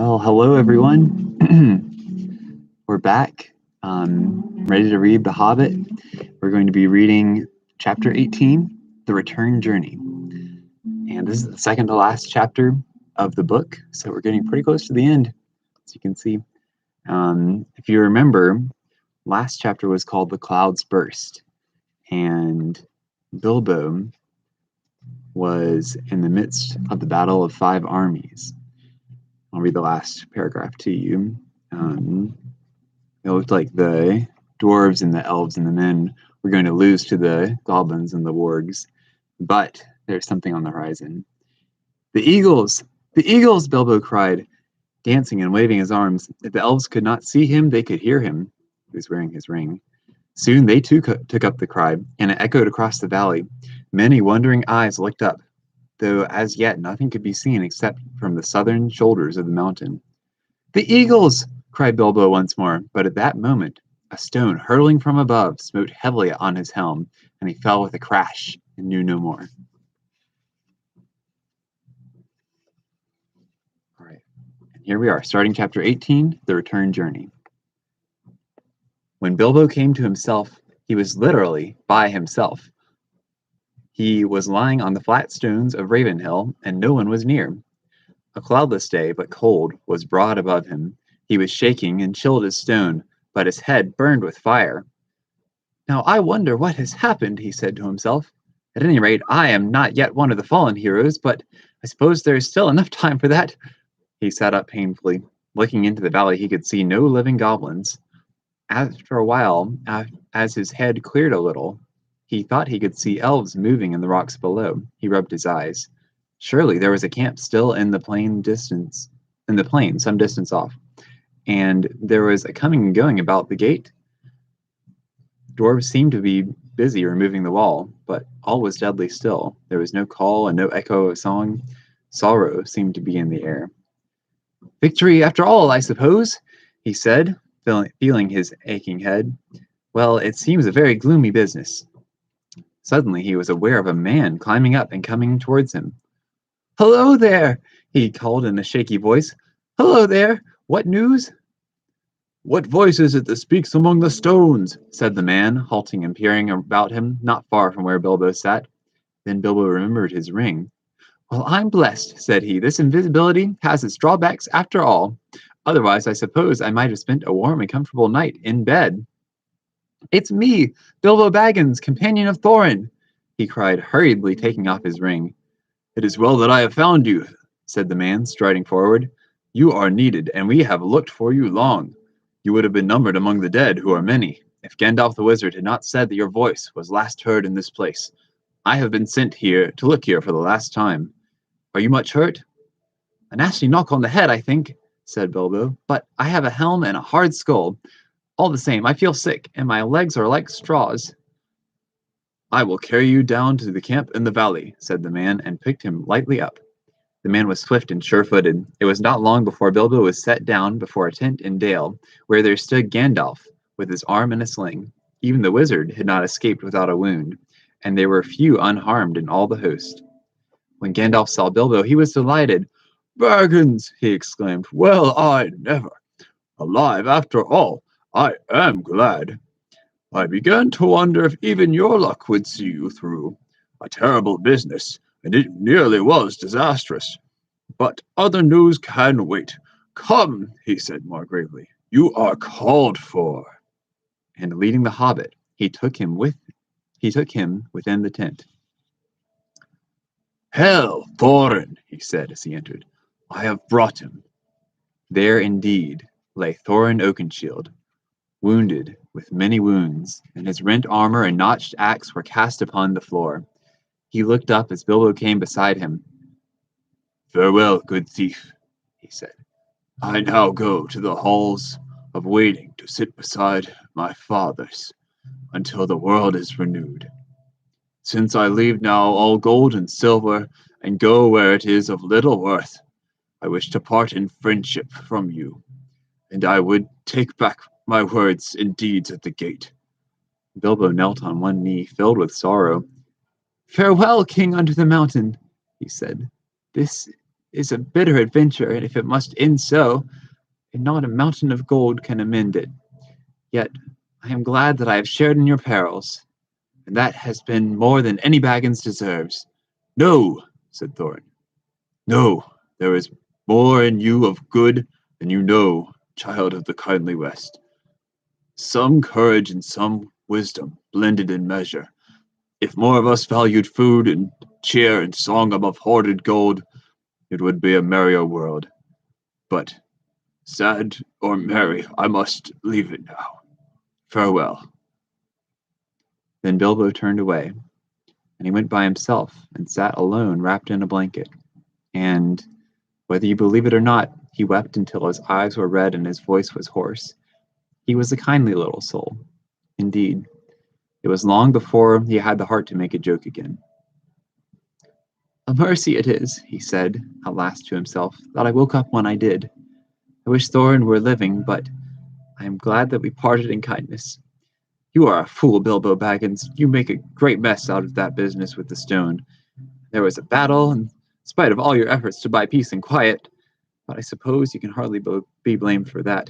Well, hello everyone. We're back, ready to read The Hobbit. We're going to be reading chapter 18, The Return Journey. And this is the second to last chapter of the book, so we're getting pretty close to the end, as you can see. If you remember, last chapter was called The Clouds Burst, and Bilbo was in the midst of the Battle of Five Armies. I'll read the last paragraph to you. It looked like the dwarves and the elves and the men were going to lose to the goblins and the wargs, but there's something on the horizon. The eagles! The eagles! Bilbo cried, dancing and waving his arms. If the elves could not see him, they could hear him. He was wearing his ring. Soon they too took up the cry, and it echoed across the valley. Many wondering eyes looked up, though as yet nothing could be seen except from the southern shoulders of the mountain. The eagles! Cried Bilbo once more, but at that moment a stone hurtling from above smote heavily on his helm, and he fell with a crash and knew no more. All right, and here we are, starting chapter 18, The Return Journey. When Bilbo came to himself, he was literally by himself. He was lying on the flat stones of Ravenhill, and no one was near. A cloudless day, but cold, was broad above him. He was shaking and chilled as stone, but his head burned with fire. Now I wonder what has happened, he said to himself. At any rate, I am not yet one of the fallen heroes, but I suppose there is still enough time for that. He sat up painfully. Looking into the valley, he could see no living goblins. After a while, as his head cleared a little, he thought he could see elves moving in the rocks below. He rubbed his eyes. Surely there was a camp still in the plain, some distance off. And there was a coming and going about the gate. Dwarves seemed to be busy removing the wall, but all was deadly still. There was no call and no echo of song. Sorrow seemed to be in the air. Victory after all, I suppose, he said, feeling his aching head. Well, it seems a very gloomy business. Suddenly he was aware of a man climbing up and coming towards him. Hello there, he called in a shaky voice. Hello there, what news? What voice is it that speaks among the stones? Said the man, halting and peering about him, not far from where Bilbo sat. Then Bilbo remembered his ring. Well, I'm blessed, said he. This invisibility has its drawbacks after all. Otherwise, I suppose I might have spent a warm and comfortable night in bed. It's me, Bilbo Baggins, companion of Thorin, he cried, hurriedly taking off his ring. It is well that I have found you, said the man, striding forward. You are needed, and we have looked for you long. You would have been numbered among the dead, who are many, if Gandalf the Wizard had not said that your voice was last heard in this place. I have been sent here to look here for the last time. Are you much hurt? A nasty knock on the head, I think, said Bilbo, but I have a helm and a hard skull. All the same, I feel sick, and my legs are like straws. I will carry you down to the camp in the valley, said the man, and picked him lightly up. The man was swift and sure-footed. It was not long before Bilbo was set down before a tent in Dale, where there stood Gandalf, with his arm in a sling. Even the wizard had not escaped without a wound, and there were few unharmed in all the host. When Gandalf saw Bilbo, he was delighted. Baggins, he exclaimed, well, I never. Alive after all, I am glad. I began to wonder if even your luck would see you through. A terrible business, and it nearly was disastrous. But other news can wait. Come, he said more gravely, you are called for. And leading the Hobbit, he took him within the tent. Hail, Thorin, he said as he entered. I have brought him. There indeed lay Thorin Oakenshield, wounded with many wounds, and his rent armor and notched axe were cast upon the floor. He looked up as Bilbo came beside him. Farewell, good thief, he said. I now go to the halls of waiting to sit beside my fathers until the world is renewed. Since I leave now all gold and silver and go where it is of little worth, I wish to part in friendship from you, and I would take back my words and deeds at the gate. Bilbo knelt on one knee, filled with sorrow. Farewell, King under the mountain, he said. This is a bitter adventure, and if it must end so, and not a mountain of gold can amend it. Yet I am glad that I have shared in your perils, and that has been more than any Baggins deserves. No, said Thorin. No, there is more in you of good than you know, child of the kindly West. Some courage and some wisdom blended in measure. If more of us valued food and cheer and song above hoarded gold, it would be a merrier world. But, sad or merry, I must leave it now. Farewell. Then Bilbo turned away, and he went by himself and sat alone wrapped in a blanket. And, whether you believe it or not, he wept until his eyes were red and his voice was hoarse. He was a kindly little soul. Indeed, it was long before he had the heart to make a joke again. A mercy it is, he said at last to himself, that I woke up when I did. I wish Thorin were living, but I am glad that we parted in kindness. You are a fool, Bilbo Baggins. You make a great mess out of that business with the stone. There was a battle, in spite of all your efforts to buy peace and quiet, but I suppose you can hardly be blamed for that.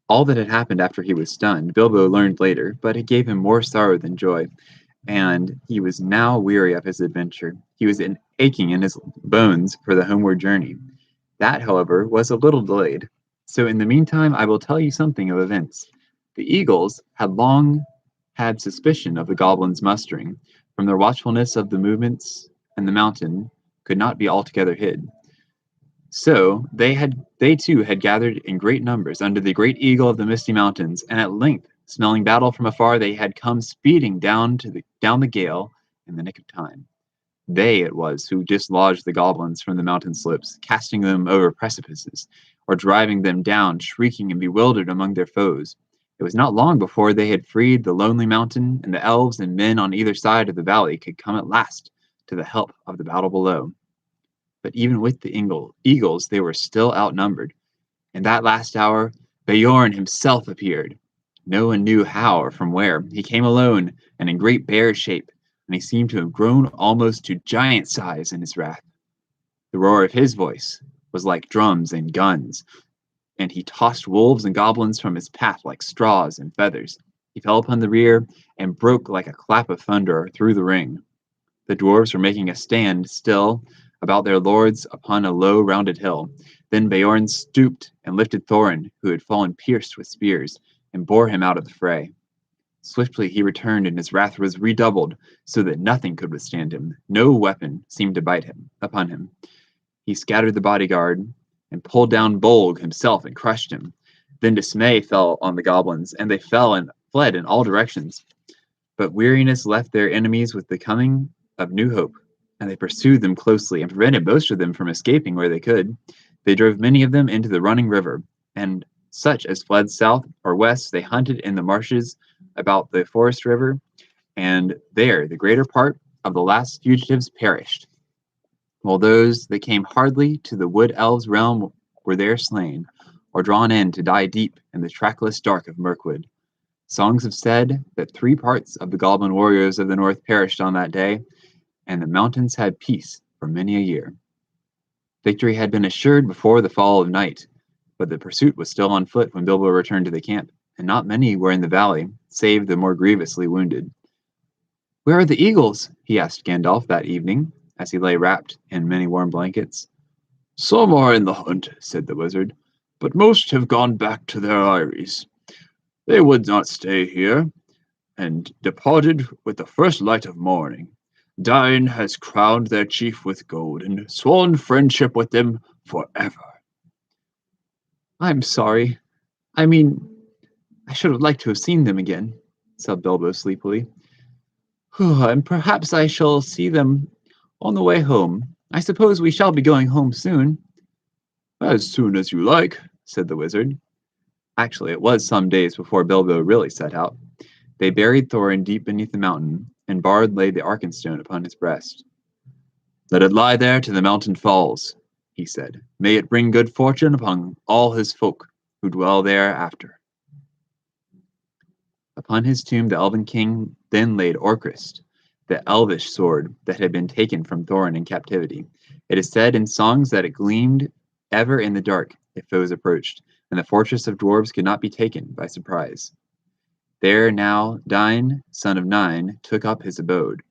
All that had happened after he was stunned, Bilbo learned later, but it gave him more sorrow than joy, and he was now weary of his adventure. He was aching in his bones for the homeward journey. That, however, was a little delayed. So in the meantime, I will tell you something of events. The eagles had long had suspicion of the goblins' mustering, from their watchfulness of the movements, and the mountain could not be altogether hid. So they too had gathered in great numbers under the great eagle of the misty mountains, and at length, smelling battle from afar, they had come speeding down the gale in the nick of time. They it was who dislodged the goblins from the mountain slopes, casting them over precipices, or driving them down, shrieking and bewildered among their foes. It was not long before they had freed the lonely mountain, and the elves and men on either side of the valley could come at last to the help of the battle below. But even with the eagles, they were still outnumbered. In that last hour, Beorn himself appeared. No one knew how or from where. He came alone and in great bear shape, and he seemed to have grown almost to giant size in his wrath. The roar of his voice was like drums and guns, and he tossed wolves and goblins from his path like straws and feathers. He fell upon the rear and broke like a clap of thunder through the ring. The dwarves were making a stand still about their lords upon a low, rounded hill. Then Beorn stooped and lifted Thorin, who had fallen pierced with spears, and bore him out of the fray. Swiftly he returned, and his wrath was redoubled, so that nothing could withstand him. No weapon seemed to bite upon him. He scattered the bodyguard, and pulled down Bolg himself and crushed him. Then dismay fell on the goblins, and they fell and fled in all directions. But weariness left their enemies with the coming of new hope, and they pursued them closely and prevented most of them from escaping where they could. They drove many of them into the running river, and such as fled south or west they hunted in the marshes about the forest river, and there the greater part of the last fugitives perished, while those that came hardly to the wood elves' realm were there slain, or drawn in to die deep in the trackless dark of Mirkwood. Songs have said that 3 parts of the goblin warriors of the north perished on that day, and the mountains had peace for many a year. Victory had been assured before the fall of night, but the pursuit was still on foot when Bilbo returned to the camp, and not many were in the valley, save the more grievously wounded. "Where are the eagles?" he asked Gandalf that evening, as he lay wrapped in many warm blankets. "Some are in the hunt," said the wizard, "but most have gone back to their eyries. They would not stay here, and departed with the first light of morning. Dain has crowned their chief with gold, and sworn friendship with them forever." "I'm sorry. I mean, I should have liked to have seen them again," said Bilbo sleepily. "And perhaps I shall see them on the way home. I suppose we shall be going home soon." "As soon as you like," said the wizard. Actually, it was some days before Bilbo really set out. They buried Thorin deep beneath the mountain, and Bard laid the Arkenstone upon his breast. "Let it lie there till the mountain falls," he said. "May it bring good fortune upon all his folk who dwell thereafter." Upon his tomb the Elven King then laid Orcrist, the elvish sword that had been taken from Thorin in captivity. It is said in songs that it gleamed ever in the dark if foes approached, and the fortress of dwarves could not be taken by surprise. There now Dain, son of Nine, took up his abode,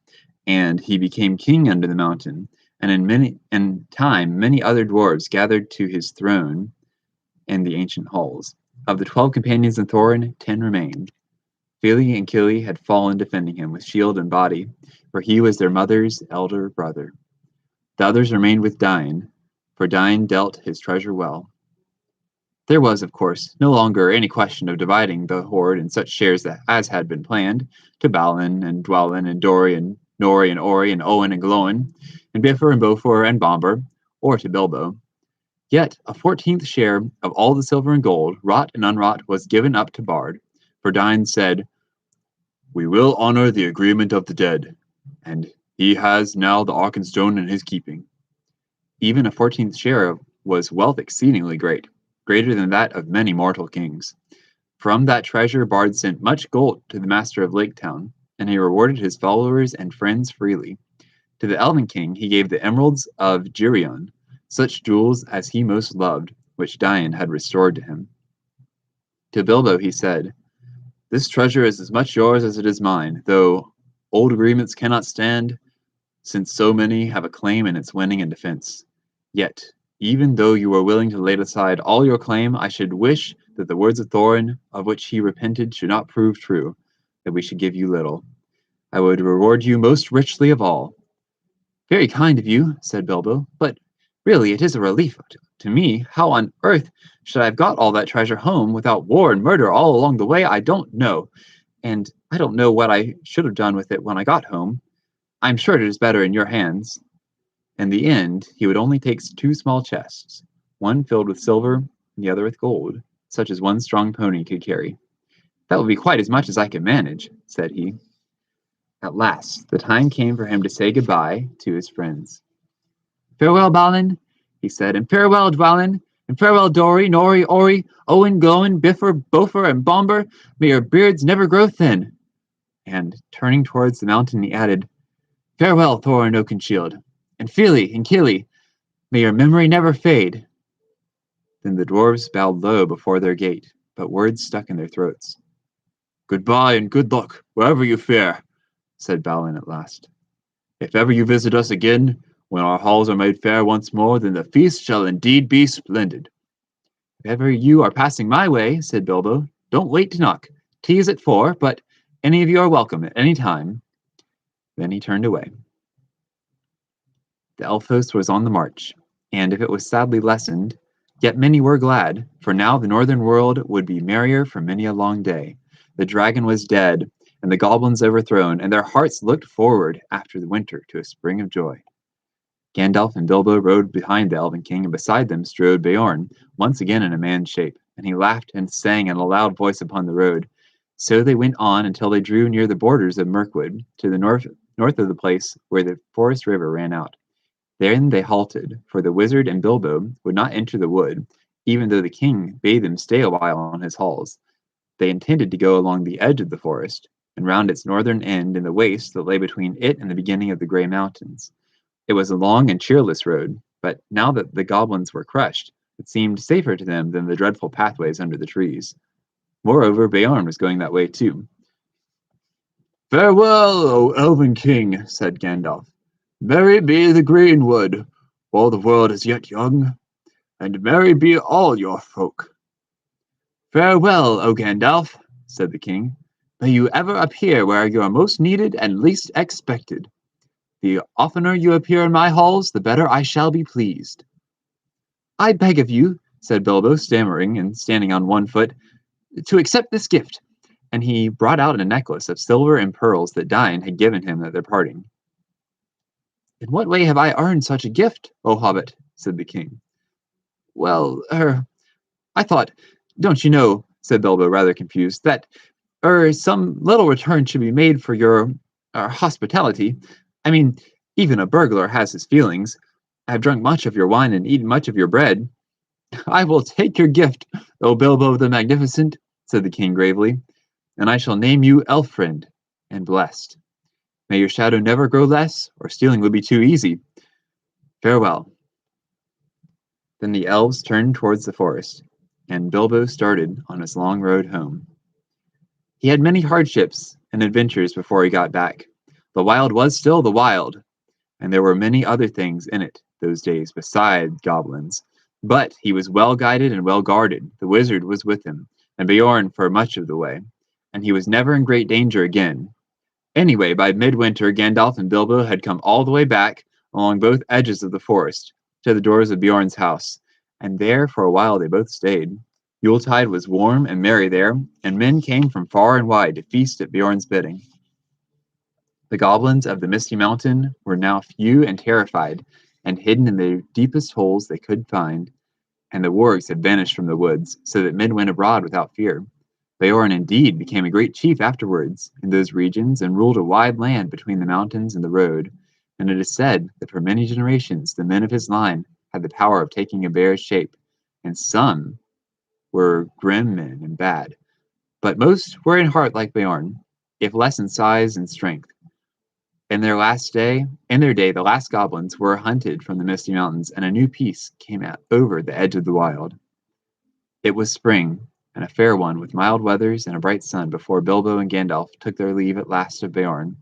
and he became king under the mountain. And in time many other dwarves gathered to his throne in the ancient halls. Of the 12 companions of Thorin, 10 remained. Fili and Kili had fallen defending him with shield and body, for he was their mother's elder brother. The others remained with Dain, for Dain dealt his treasure well. There was, of course, no longer any question of dividing the hoard in such shares as had been planned, to Balin and Dwalin and Dori and Nori and Ori and Owen and Gloin, and Bifur and Bofor and Bomber, or to Bilbo. Yet a 14th share of all the silver and gold, wrought and unwrought, was given up to Bard, for Dain said, "We will honor the agreement of the dead, and he has now the Arkenstone in his keeping." Even a 14th share was wealth exceedingly great, greater than that of many mortal kings. From that treasure Bard sent much gold to the master of Laketown, and he rewarded his followers and friends freely. To the Elven King he gave the emeralds of Girion, such jewels as he most loved, which Dain had restored to him. To Bilbo he said, "This treasure is as much yours as it is mine, though old agreements cannot stand, since so many have a claim in its winning and defense. Yet, even though you are willing to lay aside all your claim, I should wish that the words of Thorin, of which he repented, should not prove true, that we should give you little. I would reward you most richly of all." "Very kind of you," said Bilbo, "but really it is a relief to me. How on earth should I have got all that treasure home without war and murder all along the way? I don't know, and I don't know what I should have done with it when I got home. I'm sure it is better in your hands." In the end, he would only take 2 small chests, one filled with silver and the other with gold, such as one strong pony could carry. "That will be quite as much as I can manage," said he. At last, the time came for him to say goodbye to his friends. "Farewell, Balin," he said, "and farewell, Dwalin, and farewell, Dori, Nori, Ori, Owen, Gloin, Bifur, Bofor, and Bomber. May your beards never grow thin." And turning towards the mountain, he added, "Farewell, Thorin Oakenshield, and Fili and Kili. May your memory never fade." Then the dwarves bowed low before their gate, but words stuck in their throats. "Goodbye and good luck, wherever you fare," said Balin at last. "If ever you visit us again, when our halls are made fair once more, then the feast shall indeed be splendid." "If ever you are passing my way," said Bilbo, "don't wait to knock. Tea is at 4, but any of you are welcome at any time." Then he turned away. The elf host was on the march, and if it was sadly lessened, yet many were glad, for now the northern world would be merrier for many a long day. The dragon was dead, and the goblins overthrown, and their hearts looked forward after the winter to a spring of joy. Gandalf and Bilbo rode behind the Elven King, and beside them strode Beorn, once again in a man's shape, and he laughed and sang in a loud voice upon the road. So they went on until they drew near the borders of Mirkwood, to the north of the place where the forest river ran out. Then they halted, for the wizard and Bilbo would not enter the wood, even though the king bade them stay a while on his halls. They intended to go along the edge of the forest, and round its northern end in the waste that lay between it and the beginning of the Grey Mountains. It was a long and cheerless road, but now that the goblins were crushed, it seemed safer to them than the dreadful pathways under the trees. Moreover, Beorn was going that way too. "Farewell, O Elven King," said Gandalf. "Merry be the greenwood, while the world is yet young, and merry be all your folk." "Farewell, O Gandalf," said the king. "May you ever appear where you are most needed and least expected. The oftener you appear in my halls, the better I shall be pleased." "I beg of you," said Bilbo, stammering and standing on one foot, "to accept this gift." And he brought out a necklace of silver and pearls that Dain had given him at their parting. "In what way have I earned such a gift, O Hobbit?" said the king. "Well, I thought, don't you know," said Bilbo, rather confused, "that, some little return should be made for your, hospitality. I mean, even a burglar has his feelings. I have drunk much of your wine and eaten much of your bread." "I will take your gift, O Bilbo the Magnificent," said the king gravely, "and I shall name you Elf-friend and blessed." May your shadow never grow less, or stealing would be too easy. Farewell." Then the elves turned towards the forest, and Bilbo started on his long road home. He had many hardships and adventures before he got back. The wild was still the wild, and there were many other things in it those days besides goblins. But he was well guided and well guarded. The wizard was with him, and Beorn for much of the way, and he was never in great danger again. Anyway, by midwinter, Gandalf and Bilbo had come all the way back along both edges of the forest to the doors of Beorn's house, and there for a while they both stayed. Yuletide was warm and merry there, and men came from far and wide to feast at Beorn's bidding. The goblins of the Misty Mountain were now few and terrified, and hidden in the deepest holes they could find, and the wargs had vanished from the woods, so that men went abroad without fear. Beorn indeed became a great chief afterwards in those regions, and ruled a wide land between the mountains and the road, and it is said that for many generations the men of his line had the power of taking a bear's shape, and some were grim men and bad, but most were in heart like Beorn, if less in size and strength. In their day, the last goblins were hunted from the Misty Mountains, and a new peace came out over the edge of the wild. It was spring, and a fair one, with mild weathers and a bright sun, before Bilbo and Gandalf took their leave at last of Beorn.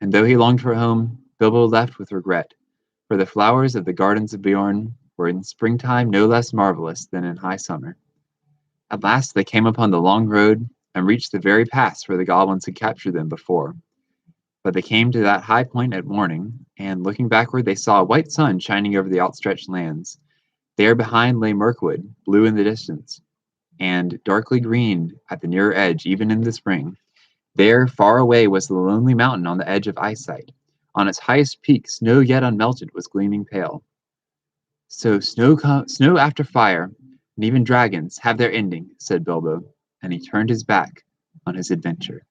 And though he longed for home, Bilbo left with regret, for the flowers of the gardens of Beorn were in springtime no less marvelous than in high summer. At last they came upon the long road and reached the very pass where the goblins had captured them before. But they came to that high point at morning, and looking backward they saw a white sun shining over the outstretched lands. There behind lay Mirkwood, blue in the distance, and darkly green at the nearer edge, even in the spring. There, far away, was the lonely mountain on the edge of eyesight. On its highest peak, snow yet unmelted was gleaming pale. So snow after fire, and even dragons have their ending, said Bilbo, and he turned his back on his adventure.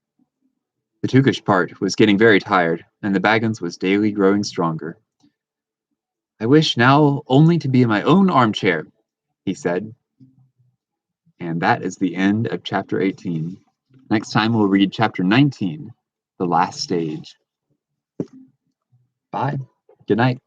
The Tookish part was getting very tired, and the Baggins was daily growing stronger. "I wish now only to be in my own armchair," he said. And that is the end of chapter 18. Next time we'll read chapter 19, The Last Stage. Bye. Good night.